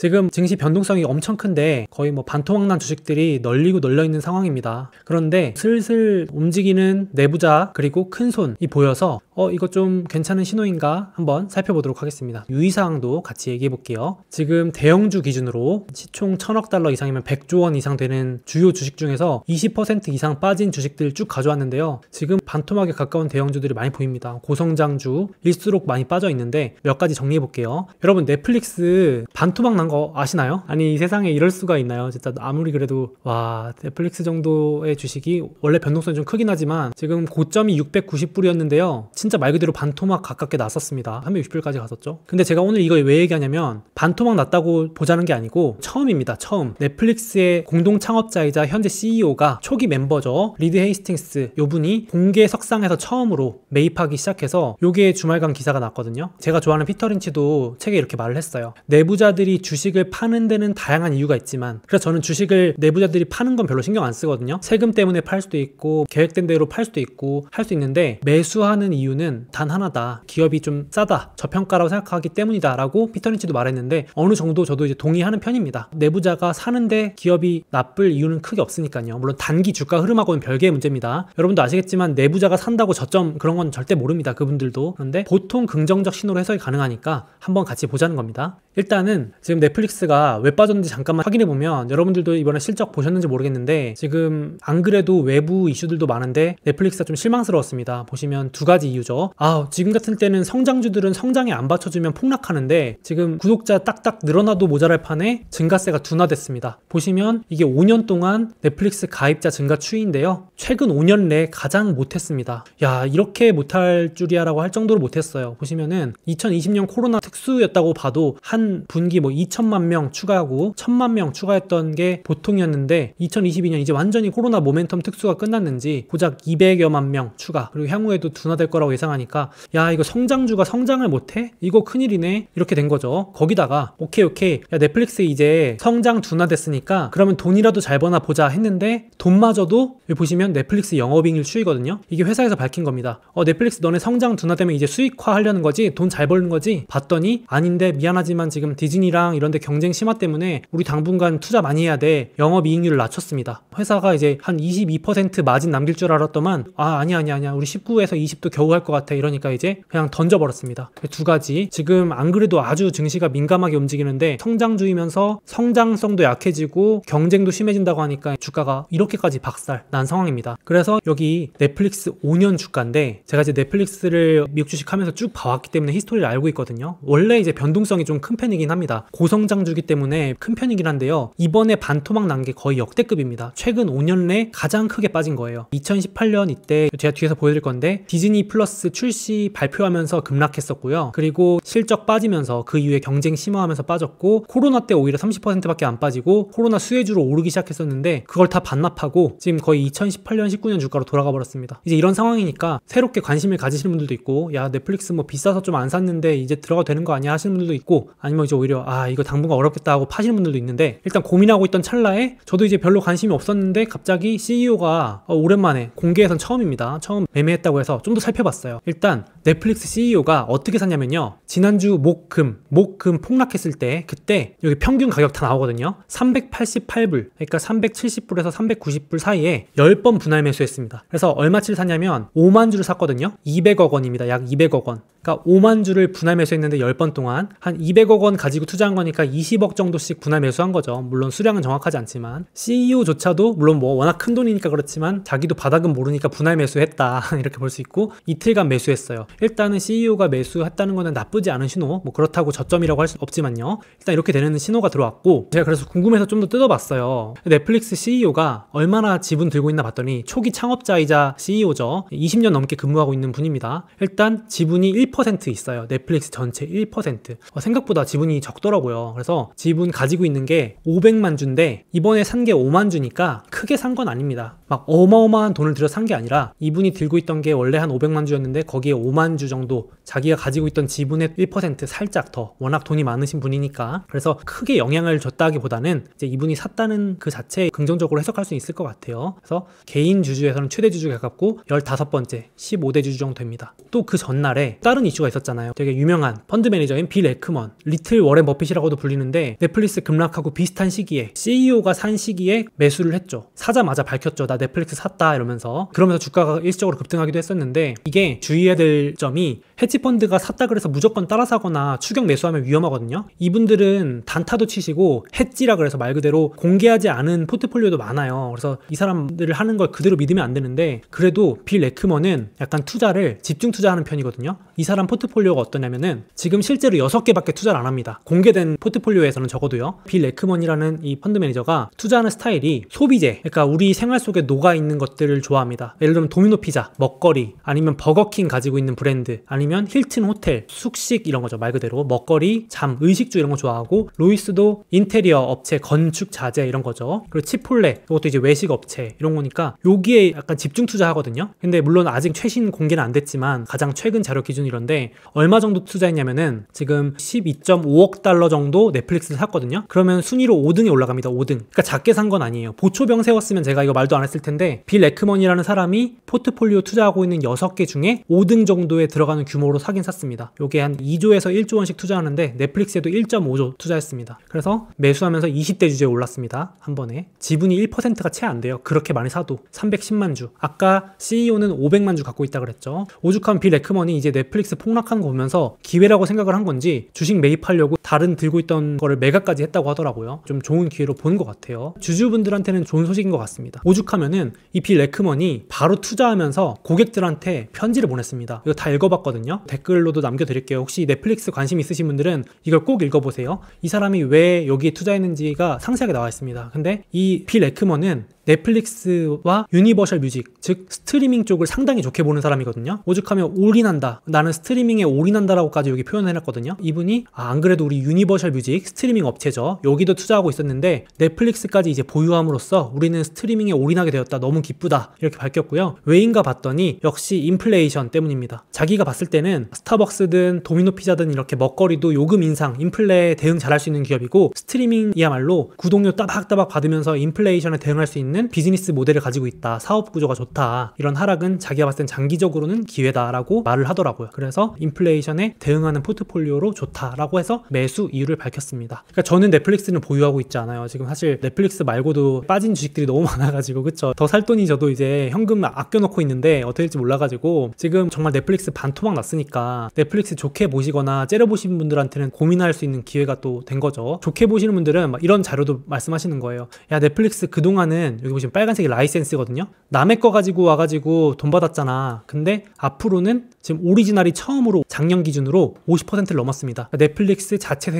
지금 증시 변동성이 엄청 큰데 거의 뭐 반토막난 주식들이 널리고 널려 있는 상황입니다. 그런데 슬슬 움직이는 내부자 그리고 큰손이 보여서 이거 좀 괜찮은 신호인가 한번 살펴보도록 하겠습니다. 유의사항도 같이 얘기해 볼게요. 지금 대형주 기준으로 시총 1000억 달러 이상이면 100조 원 이상 되는 주요 주식 중에서 20% 이상 빠진 주식들 쭉 가져왔는데요. 지금 반토막에 가까운 대형주들이 많이 보입니다. 고성장주일수록 많이 빠져 있는데 몇 가지 정리해 볼게요. 여러분, 넷플릭스 반토막 난 거 아시나요? 아니, 이 세상에 이럴 수가 있나요? 진짜 아무리 그래도 와, 넷플릭스 정도의 주식이 원래 변동성이 좀 크긴 하지만 지금 고점이 690불이었는데요. 진짜 말 그대로 반토막 가깝게 났었습니다. 360불까지 갔었죠. 근데 제가 오늘 이거 왜 얘기하냐면 반토막 났다고 보자는 게 아니고 처음입니다. 처음. 넷플릭스의 공동 창업자이자 현재 CEO가 초기 멤버죠. 리드 헤이스팅스 요분이 공개 석상에서 처음으로 매입하기 시작해서 요게 주말간 기사가 났거든요. 제가 좋아하는 피터 린치도 책에 이렇게 말을 했어요. 내부자들이 주식을 파는 데는 다양한 이유가 있지만, 그래서 저는 주식을 내부자들이 파는 건 별로 신경 안 쓰거든요. 세금 때문에 팔 수도 있고 계획된 대로 팔 수도 있고 할 수 있는데, 매수하는 이유는 단 하나다. 기업이 좀 싸다, 저평가라고 생각하기 때문이다 라고 피터 린치도 말했는데 어느 정도 저도 이제 동의하는 편입니다. 내부자가 사는데 기업이 나쁠 이유는 크게 없으니까요. 물론 단기 주가 흐름하고는 별개의 문제입니다. 여러분도 아시겠지만 내부자가 산다고 저점 그런 건 절대 모릅니다. 그분들도. 그런데 보통 긍정적 신호로 해석이 가능하니까 한번 같이 보자는 겁니다. 일단은 지금 넷플릭스가 왜 빠졌는지 잠깐만 확인해 보면, 여러분들도 이번에 실적 보셨는지 모르겠는데 지금 안 그래도 외부 이슈들도 많은데 넷플릭스가 좀 실망스러웠습니다. 보시면 두 가지 이유죠. 지금 같은 때는 성장주들은 성장에 안 받쳐주면 폭락하는데 지금 구독자 딱딱 늘어나도 모자랄 판에 증가세가 둔화됐습니다. 보시면 이게 5년 동안 넷플릭스 가입자 증가 추이인데요. 최근 5년 내에 가장 못했습니다. 야, 이렇게 못할 줄이야 라고 할 정도로 못했어요. 보시면은 2020년 코로나 특수였다고 봐도 한 분기 뭐 2천만 명 추가하고 1000만 명 추가했던 게 보통이었는데 2022년 이제 완전히 코로나 모멘텀 특수가 끝났는지 고작 200여만 명 추가, 그리고 향후에도 둔화될 거라고 예상하니까 야, 이거 성장주가 성장을 못해? 이거 큰일이네. 이렇게 된 거죠. 거기다가 오케이 야, 넷플릭스 이제 성장 둔화됐으니까 그러면 돈이라도 잘 버나 보자 했는데 돈마저도 여기 보시면 넷플릭스 영업이익률 추이거든요. 이게 회사에서 밝힌 겁니다. 넷플릭스 너네 성장 둔화되면 이제 수익화 하려는 거지? 돈 잘 벌는 거지? 봤더니 아닌데 미안하지만 지금 디즈니랑 이런데 경쟁 심화 때문에 우리 당분간 투자 많이 해야 돼. 영업이익률을 낮췄습니다. 회사가 이제 한 22% 마진 남길 줄 알았더만 아니야 우리 19에서 20도 겨우 할 것 같아. 이러니까 이제 그냥 던져버렸습니다. 두 가지. 지금 안 그래도 아주 증시가 민감하게 움직이는데 성장주이면서 성장성도 약해지고 경쟁도 심해진다고 하니까 주가가 이렇게까지 박살 난 상황입니다. 그래서 여기 넷플릭스 5년 주가인데, 제가 이제 넷플릭스를 미국 주식 하면서 쭉 봐왔기 때문에 히스토리를 알고 있거든요. 원래 이제 변동성이 좀 큰 편이긴 합니다. 고성장주기 때문에 큰 편이긴 한데요. 이번에 반토막 난 게 거의 역대급입니다. 최근 5년 내 가장 크게 빠진 거예요. 2018년 이때 제가 뒤에서 보여드릴 건데 디즈니 플러스 출시 발표하면서 급락했었고요. 그리고 실적 빠지면서 그 이후에 경쟁 심화하면서 빠졌고, 코로나 때 오히려 30%밖에 안 빠지고 코로나 수혜주로 오르기 시작했었는데 그걸 다 반납하고 지금 거의 2018년 19년 주가로 돌아가 버렸습니다. 이제 이런 상황이니까 새롭게 관심을 가지시는 분들도 있고, 야, 넷플릭스 뭐 비싸서 좀 안 샀는데 이제 들어가도 되는 거 아니야 하시는 분들도 있고, 아니면 이제 오히려 이거 당분간 어렵겠다 하고 파시는 분들도 있는데, 일단 고민하고 있던 찰나에 저도 이제 별로 관심이 없었는데 갑자기 CEO가 오랜만에 공개해선 처음입니다. 처음 매매했다고 해서 좀 더 살펴봤어요. 일단 넷플릭스 CEO가 어떻게 샀냐면요. 지난주 목금 폭락했을 때 그때 여기 평균 가격 다 나오거든요. 388불, 그러니까 370불에서 390불 사이에 10번 분할 매수했습니다. 그래서 얼마치를 샀냐면 5만 주를 샀거든요. 200억 원입니다. 약 200억 원. 그러니까 5만 주를 분할 매수했는데 10번 동안 한 200억 원 가지고 투자한 거니까 20억 정도씩 분할 매수한 거죠. 물론 수량은 정확하지 않지만 CEO조차도 물론 뭐 워낙 큰 돈이니까 그렇지만 자기도 바닥은 모르니까 분할 매수했다 이렇게 볼 수 있고, 이틀간 매수했어요. 일단은 CEO가 매수했다는 거는 나쁘지 않은 신호, 뭐 그렇다고 저점이라고 할 수 없지만요. 일단 이렇게 되는 신호가 들어왔고, 제가 그래서 궁금해서 좀 더 뜯어봤어요. 넷플릭스 CEO가 얼마나 지분 들고 있나 봤더니 초기 창업자이자 CEO죠. 20년 넘게 근무하고 있는 분입니다. 일단 지분이 1% 있어요. 넷플릭스 전체 1%. 생각보다 지분이 적더라고요. 그래서 지분 가지고 있는 게 500만 주인데 이번에 산 게 5만 주니까 크게 산 건 아닙니다. 막 어마어마한 돈을 들여 산 게 아니라 이분이 들고 있던 게 원래 한 500만 주였는데 거기에 5만 주 정도 자기가 가지고 있던 지분의 1% 살짝 더, 워낙 돈이 많으신 분이니까. 그래서 크게 영향을 줬다기보다는 이제 이분이 샀다는 그 자체에 긍정적으로 해석할 수 있을 것 같아요. 그래서 개인 주주에서는 최대 주주에 가깝고 15번째 15대 주주 정도 됩니다. 또 그 전날에 다른 이슈가 있었잖아요. 되게 유명한 펀드 매니저인 빌 에크먼, 리틀 워렌 버핏이라고도 불리는데 넷플릭스 급락하고 비슷한 시기에 CEO가 산 시기에 매수를 했죠. 사자마자 밝혔죠. 나 넷플릭스 샀다 이러면서. 그러면서 주가가 일시적으로 급등하기도 했었는데, 이게 주의해야 될 점이 헤지펀드가 샀다 그래서 무조건 따라 사거나 추격 매수하면 위험하거든요. 이분들은 단타도 치시고 해지라 그래서 말 그대로 공개하지 않은 포트폴리오도 많아요. 그래서 이 사람들을 하는 걸 그대로 믿으면 안 되는데, 그래도 빌 에크먼은 약간 투자를 집중 투자하는 편이거든요. 이 사람 포트폴리오가 어떠냐면은 지금 실제로 6개밖에 투자를 안 합니다. 공개된 포트폴리오에서는 적어도요. 빌 에크먼이라는 이 펀드 매니저가 투자하는 스타일이 소비재, 그러니까 우리 생활 속에 녹아있는 것들을 좋아합니다. 예를 들면 도미노 피자, 먹거리, 아니면 버거킹 가지고 있는 브랜드, 아니면 힐튼 호텔, 숙식 이런 거죠. 말 그대로 먹거리, 잠, 의식주 이런 거 좋아하고, 로이스도 인테리어 업체, 건축 자재 이런 거죠. 그리고 치폴레, 이것도 이제 외식 업체 이런 거니까 여기에 약간 집중 투자하거든요. 근데 물론 아직 최신 공개는 안 됐지만 가장 최근 자료 기준 이런데, 얼마 정도 투자했냐면은 지금 12.5억 달러 정도 넷플릭스를 샀거든요. 그러면 순위로 5등에 올라갑니다. 5등. 그러니까 작게 산 건 아니에요. 보초병 세웠으면 제가 이거 말도 안 했을 텐데, 빌 에크먼이라는 사람이 포트폴리오 투자하고 있는 6개 중에 5등 정도에 들어가는 규모로 사긴 샀습니다. 요게 한 2조에서 1조 원씩 투자하는데 넷플릭스에도 1.5조 투자했습니다. 그래서 매수하면서 20대 주주에 올랐습니다. 한 번에. 지분이 1%가 채 안 돼요. 그렇게 많이 사도. 310만 주. 아까 CEO는 500만 주 갖고 있다 그랬죠. 오죽하면 빌 에크먼이 이제 넷플릭스 폭락하는 거 보면서 기회라고 생각을 한 건지 주식 매입하려고 다른 들고 있던 거를 매각까지 했다고 하더라고요. 좀 좋은 기회로 보는 것 같아요. 주주분들한테는 좋은 소식인 것 같습니다. 오죽하면은 이 빌 에크먼이 바로 투자하면서 고객들한테 편지를 보냈습니다. 이거 다 읽어봤거든요. 댓글로도 남겨드릴게요. 혹시 넷플릭스 관심 있으신 분들은 이걸 꼭 읽어보세요. 이 사람이 왜 여기에 투자했는지가 상세하게 나와 있습니다. 근데 이 빌 에크먼은 넷플릭스와 유니버셜 뮤직, 즉 스트리밍 쪽을 상당히 좋게 보는 사람이거든요. 오죽하면 올인한다, 나는 스트리밍에 올인한다라고까지 여기 표현해놨거든요. 이분이 안 그래도 우리 유니버셜 뮤직 스트리밍 업체죠. 여기도 투자하고 있었는데 넷플릭스까지 이제 보유함으로써 우리는 스트리밍에 올인하게 되었다. 너무 기쁘다. 이렇게 밝혔고요. 왜인가 봤더니 역시 인플레이션 때문입니다. 자기가 봤을 때는 스타벅스든 도미노 피자든 이렇게 먹거리도 요금 인상, 인플레에 대응 잘할 수 있는 기업이고, 스트리밍이야말로 구독료 따박따박 받으면서 인플레이션에 대응할 수 있는 비즈니스 모델을 가지고 있다. 사업 구조가 좋다. 이런 하락은 자기가 봤을 땐 장기적으로는 기회다라고 말을 하더라고요. 그래서 인플레이션에 대응하는 포트폴리오로 좋다라고 해서 매수 이유를 밝혔습니다. 그러니까 저는 넷플릭스는 보유하고 있지 않아요. 지금 사실 넷플릭스 말고도 빠진 주식들이 너무 많아가지고, 그쵸? 더 살 돈이 저도 이제 현금 아껴놓고 있는데 어떻게 될지 몰라가지고, 지금 정말 넷플릭스 반토막 났으니까 넷플릭스 좋게 보시거나 째려보시는 분들한테는 고민할 수 있는 기회가 또 된 거죠. 좋게 보시는 분들은 막 이런 자료도 말씀하시는 거예요. 야, 넷플릭스 그동안은 여기 보시면 빨간색이 라이센스거든요. 남의 거 가지고 와가지고 돈 받았잖아. 근데 앞으로는 지금 오리지널이 처음으로 작년 기준으로 50%를 넘었습니다. 넷플릭스 자체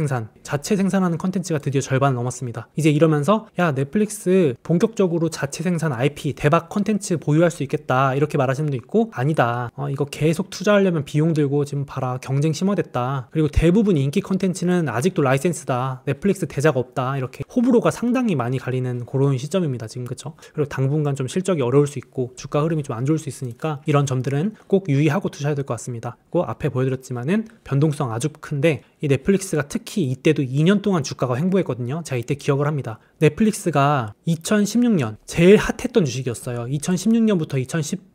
생산하는 컨텐츠가 드디어 절반을 넘었습니다. 이제 이러면서 야, 넷플릭스 본격적으로 자체 생산 IP 대박 컨텐츠 보유할 수 있겠다, 이렇게 말하시는 분도 있고, 아니다, 이거 계속 투자하려면 비용 들고 지금 봐라, 경쟁 심화됐다, 그리고 대부분 인기 컨텐츠는 아직도 라이센스다, 넷플릭스 대작 없다, 이렇게 호불호가 상당히 많이 갈리는 그런 시점입니다 지금. 그쵸? 그리고 당분간 좀 실적이 어려울 수 있고 주가 흐름이 좀 안 좋을 수 있으니까 이런 점들은 꼭 유의하고 투자해야 될 것 같습니다. 그리고 앞에 보여드렸지만은 변동성 아주 큰데, 이 넷플릭스가 특히 이때도 2년 동안 주가가 횡보했거든요. 제가 이때 기억을 합니다. 넷플릭스가 2016년 제일 핫했던 주식이었어요. 2016년부터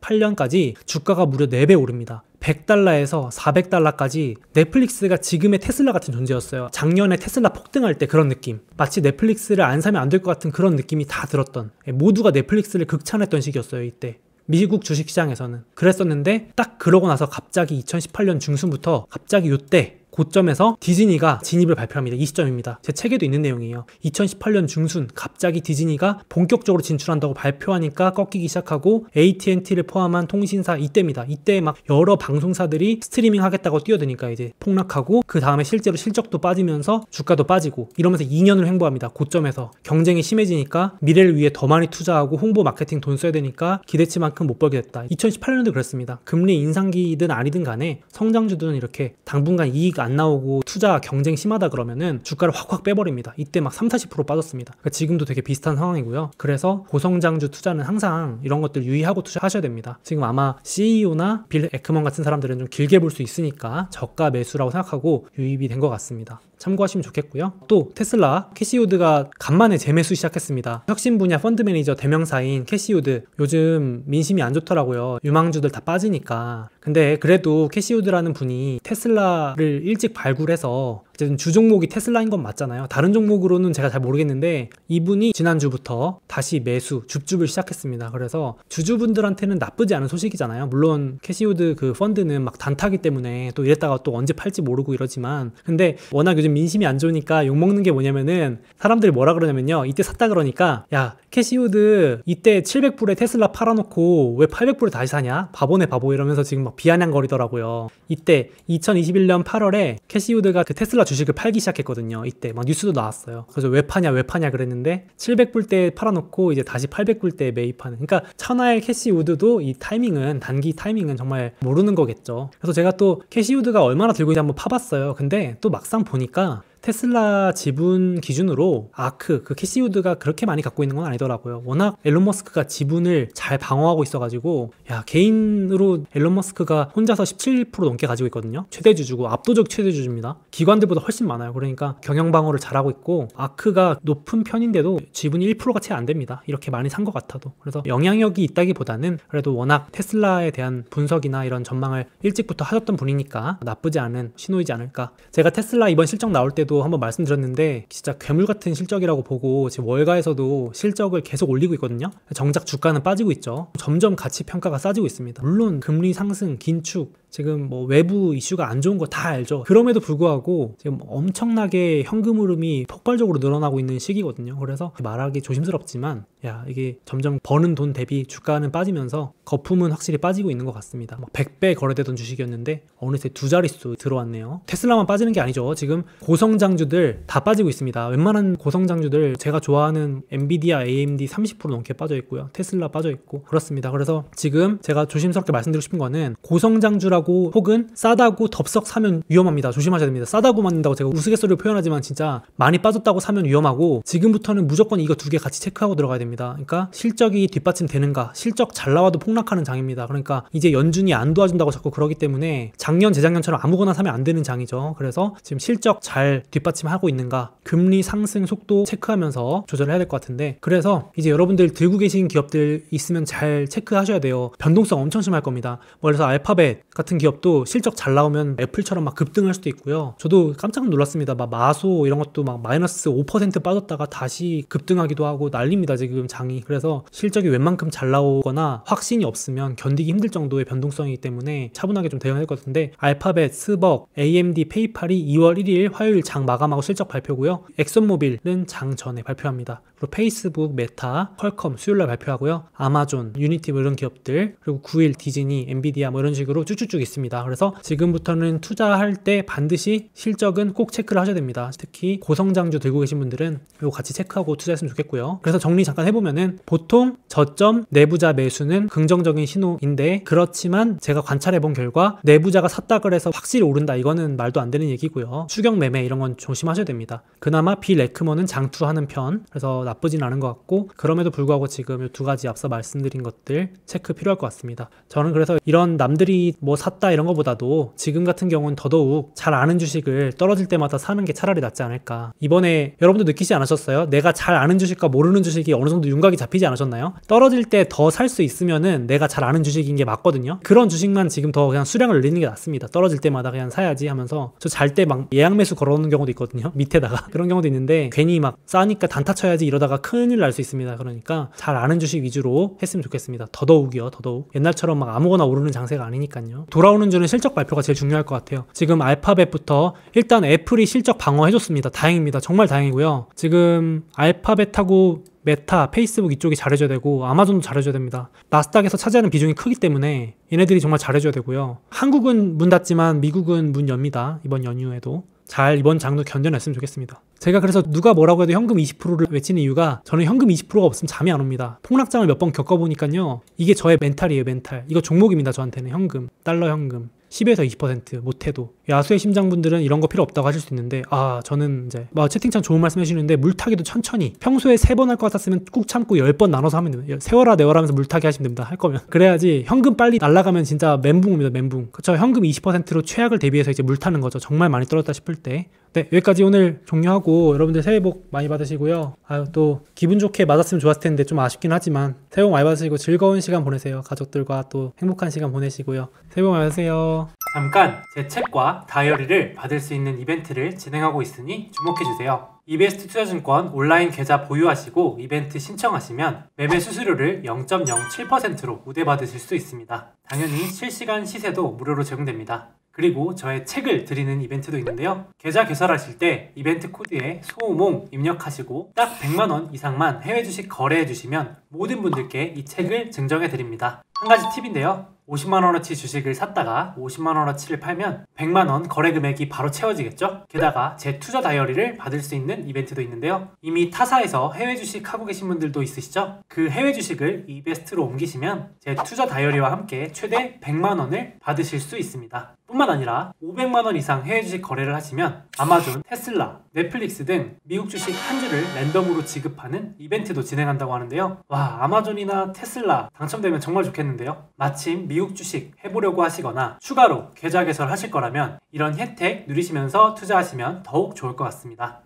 2018년까지 주가가 무려 4배 오릅니다. 100달러에서 400달러까지 넷플릭스가 지금의 테슬라 같은 존재였어요. 작년에 테슬라 폭등할 때 그런 느낌, 마치 넷플릭스를 안 사면 안 될 것 같은 그런 느낌이 다 들었던, 모두가 넷플릭스를 극찬했던 시기였어요. 이때 미국 주식시장에서는 그랬었는데, 딱 그러고 나서 갑자기 2018년 중순부터 갑자기 요때 고점에서 디즈니가 진입을 발표합니다. 이 시점입니다. 제 책에도 있는 내용이에요. 2018년 중순 갑자기 디즈니가 본격적으로 진출한다고 발표하니까 꺾이기 시작하고, AT&T를 포함한 통신사 이때입니다. 이때 막 여러 방송사들이 스트리밍 하겠다고 뛰어드니까 이제 폭락하고, 그 다음에 실제로 실적도 빠지면서 주가도 빠지고, 이러면서 2년을 횡보합니다. 고점에서 경쟁이 심해지니까 미래를 위해 더 많이 투자하고 홍보 마케팅 돈 써야 되니까 기대치만큼 못 벌게 됐다. 2018년도 그랬습니다. 금리 인상기든 아니든 간에 성장주들은 이렇게 당분간 이익 안 안 나오고 투자 경쟁 심하다 그러면은 주가를 확확 빼버립니다. 이때 막 30-40% 빠졌습니다. 그러니까 지금도 되게 비슷한 상황이고요. 그래서 고성장주 투자는 항상 이런 것들 유의하고 투자하셔야 됩니다. 지금 아마 CEO나 빌 에크먼 같은 사람들은 좀 길게 볼 수 있으니까 저가 매수라고 생각하고 유입이 된 것 같습니다. 참고하시면 좋겠고요. 또 테슬라 캐시우드가 간만에 재매수 시작했습니다. 혁신 분야 펀드 매니저 대명사인 캐시우드, 요즘 민심이 안 좋더라고요. 유망주들 다 빠지니까. 근데 그래도 캐시우드라는 분이 테슬라를 일찍 발굴해서 어쨌든 주 종목이 테슬라인 건 맞잖아요. 다른 종목으로는 제가 잘 모르겠는데 이분이 지난주부터 다시 매수 줍줍을 시작했습니다. 그래서 주주분들한테는 나쁘지 않은 소식이잖아요. 물론 캐시우드 그 펀드는 막 단타기 때문에 또 이랬다가 또 언제 팔지 모르고 이러지만, 근데 워낙 요즘 민심이 안 좋으니까 욕먹는 게 뭐냐면은 사람들이 뭐라 그러냐면요, 이때 샀다 그러니까 야 캐시우드 이때 700불에 테슬라 팔아놓고 왜 800불에 다시 사냐, 바보네 바보, 이러면서 지금 막 비아냥거리더라고요. 이때 2021년 8월에 캐시우드가 그 테슬라 주식을 팔기 시작했거든요. 이때 막 뉴스도 나왔어요. 그래서 왜 파냐 그랬는데 700불 때 팔아놓고 이제 다시 800불 때 매입하는, 그러니까 천하의 캐시우드도 이 타이밍은, 단기 타이밍은 정말 모르는 거겠죠. 그래서 제가 또 캐시우드가 얼마나 들고 있는지 한번 파봤어요. 근데 또 막상 보니까 테슬라 지분 기준으로 아크, 그 캐시우드가 그렇게 많이 갖고 있는 건 아니더라고요. 워낙 앨런 머스크가 지분을 잘 방어하고 있어가지고, 야, 개인으로 앨런 머스크가 혼자서 17% 넘게 가지고 있거든요. 최대주주고 압도적 최대주주입니다. 기관들보다 훨씬 많아요. 그러니까 경영 방어를 잘하고 있고, 아크가 높은 편인데도 지분이 1%가 채 안 됩니다. 이렇게 많이 산 것 같아도. 그래서 영향력이 있다기보다는 그래도 워낙 테슬라에 대한 분석이나 이런 전망을 일찍부터 하셨던 분이니까 나쁘지 않은 신호이지 않을까. 제가 테슬라 이번 실적 나올 때도 한번 말씀드렸는데 진짜 괴물 같은 실적이라고 보고 지금 월가에서도 실적을 계속 올리고 있거든요. 정작 주가는 빠지고 있죠. 점점 가치 평가가 싸지고 있습니다. 물론 금리 상승, 긴축, 지금 뭐 외부 이슈가 안 좋은 거 다 알죠. 그럼에도 불구하고 지금 엄청나게 현금 흐름이 폭발적으로 늘어나고 있는 시기거든요. 그래서 말하기 조심스럽지만 야, 이게 점점 버는 돈 대비 주가는 빠지면서 거품은 확실히 빠지고 있는 것 같습니다. 100배 거래되던 주식이었는데 어느새 두 자릿수 들어왔네요. 테슬라만 빠지는 게 아니죠. 지금 고성장주들 다 빠지고 있습니다. 웬만한 고성장주들, 제가 좋아하는 엔비디아, AMD 30% 넘게 빠져 있고요. 테슬라 빠져 있고 그렇습니다. 그래서 지금 제가 조심스럽게 말씀드리고 싶은 거는, 고성장주라고 혹은 싸다고 덥석 사면 위험합니다. 조심하셔야 됩니다. 싸다고만 한다고 제가 우스갯소리로 표현하지만 진짜 많이 빠졌다고 사면 위험하고, 지금부터는 무조건 이거 두 개 같이 체크하고 들어가야 됩니다. 그러니까 실적이 뒷받침되는가, 실적 잘 나와도 폭락하는 장입니다. 그러니까 이제 연준이 안 도와준다고 자꾸 그러기 때문에 작년 재작년처럼 아무거나 사면 안 되는 장이죠. 그래서 지금 실적 잘 뒷받침하고 있는가, 금리 상승 속도 체크하면서 조절을 해야 될 것 같은데, 그래서 이제 여러분들 들고 계신 기업들 있으면 잘 체크하셔야 돼요. 변동성 엄청 심할 겁니다. 그래서 알파벳 같은 기업도 실적 잘 나오면 애플처럼 막 급등할 수도 있고요. 저도 깜짝 놀랐습니다. 막 마소 이런 것도 막 마이너스 5% 빠졌다가 다시 급등하기도 하고 난립니다, 지금 장이. 그래서 실적이 웬만큼 잘 나오거나 확신이 없으면 견디기 힘들 정도의 변동성이기 때문에 차분하게 좀 대응할 것 같은데, 알파벳, 스벅, AMD, 페이팔이 2월 1일 화요일 장 마감하고 실적 발표고요. 엑슨모빌은 장 전에 발표합니다. 그리고 페이스북, 메타, 퀄컴 수요일날 발표하고요. 아마존, 유니티 뭐 이런 기업들, 그리고 9일 디즈니, 엔비디아 뭐 이런 식으로 쭉쭉쭉 있습니다. 그래서 지금부터는 투자할 때 반드시 실적은 꼭 체크를 하셔야 됩니다. 특히 고성장주 들고 계신 분들은 이거 같이 체크하고 투자했으면 좋겠고요. 그래서 정리 잠깐 해보면은, 보통 저점 내부자 매수는 긍정적인 신호인데, 그렇지만 제가 관찰해본 결과 내부자가 샀다 그래서 확실히 오른다, 이거는 말도 안 되는 얘기고요. 추격 매매 이런 건 조심하셔야 됩니다. 그나마 빌 에크먼은 장투하는 편, 그래서 나쁘진 않은 것 같고, 그럼에도 불구하고 지금 이 두 가지 앞서 말씀드린 것들 체크 필요할 것 같습니다. 저는 그래서 이런 남들이 뭐 샀다 이런 것보다도 지금 같은 경우는 더더욱 잘 아는 주식을 떨어질 때마다 사는 게 차라리 낫지 않을까. 이번에 여러분도 느끼지 않으셨어요? 내가 잘 아는 주식과 모르는 주식이 어느 정도 윤곽이 잡히지 않으셨나요? 떨어질 때 더 살 수 있으면은 내가 잘 아는 주식인 게 맞거든요. 그런 주식만 지금 더 그냥 수량을 늘리는 게 낫습니다. 떨어질 때마다 그냥 사야지 하면서. 저 잘 때 막 예약 매수 걸어놓는 경우도 있거든요, 밑에다가. 그런 경우도 있는데 괜히 막 싸니까 단타 쳐야지 이러다가 큰일 날 수 있습니다. 그러니까 잘 아는 주식 위주로 했으면 좋겠습니다. 더더욱이요, 더더욱. 옛날처럼 막 아무거나 오르는 장세가 아니니까요. 돌아오는 주는 실적 발표가 제일 중요할 것 같아요. 지금 알파벳부터 일단 애플이 실적 방어해줬습니다. 다행입니다. 정말 다행이고요. 지금 알파벳하고 메타, 페이스북 이쪽이 잘해줘야 되고, 아마존도 잘해줘야 됩니다. 나스닥에서 차지하는 비중이 크기 때문에 얘네들이 정말 잘해줘야 되고요. 한국은 문 닫지만 미국은 문 엽니다. 이번 연휴에도. 잘 이번 장도 견뎌냈으면 좋겠습니다. 제가 그래서 누가 뭐라고 해도 현금 20%를 외치는 이유가, 저는 현금 20%가 없으면 잠이 안 옵니다. 폭락장을 몇 번 겪어보니까요, 이게 저의 멘탈이에요, 멘탈. 이거 종목입니다, 저한테는. 현금, 달러 현금. 10에서 20% 못해도. 야수의 심장분들은 이런 거 필요 없다고 하실 수 있는데, 저는 이제 채팅창 좋은 말씀 해주시는데 물타기도 천천히, 평소에 3번 할 것 같았으면 꾹 참고 10번 나눠서 하면 됩니다. 세워라 내워라 하면서 물타기 하시면 됩니다. 할 거면. 그래야지 현금 빨리 날아가면 진짜 멘붕입니다. 멘붕. 그쵸? 현금 20%로 최악을 대비해서 이제 물 타는 거죠. 정말 많이 떨어졌다 싶을 때. 네, 여기까지 오늘 종료하고 여러분들 새해 복 많이 받으시고요. 또 기분 좋게 맞았으면 좋았을 텐데 좀 아쉽긴 하지만 새해 복 많이 받으시고 즐거운 시간 보내세요. 가족들과 또 행복한 시간 보내시고요. 새해 복 많이 받으세요. 잠깐 제 책과 다이어리를 받을 수 있는 이벤트를 진행하고 있으니 주목해주세요. 이베스트 투자증권 온라인 계좌 보유하시고 이벤트 신청하시면 매매 수수료를 0.07%로 우대받으실 수 있습니다. 당연히 실시간 시세도 무료로 제공됩니다. 그리고 저의 책을 드리는 이벤트도 있는데요. 계좌 개설하실 때 이벤트 코드에 소몽 입력하시고 딱 100만원 이상만 해외 주식 거래해 주시면 모든 분들께 이 책을 증정해 드립니다. 한 가지 팁인데요. 50만원어치 주식을 샀다가 50만원어치를 팔면 100만원 거래 금액이 바로 채워지겠죠? 게다가 제 투자 다이어리를 받을 수 있는 이벤트도 있는데요. 이미 타사에서 해외 주식 하고 계신 분들도 있으시죠? 그 해외 주식을 이베스트로 옮기시면 제 투자 다이어리와 함께 최대 100만원을 받으실 수 있습니다. 뿐만 아니라 500만원 이상 해외 주식 거래를 하시면 아마존, 테슬라, 넷플릭스 등 미국 주식 한 주를 랜덤으로 지급하는 이벤트도 진행한다고 하는데요. 와, 아마존이나 테슬라 당첨되면 정말 좋겠는데요. 마침 미국 주식 해보려고 하시거나 추가로 계좌 개설하실 거라면 이런 혜택 누리시면서 투자하시면 더욱 좋을 것 같습니다.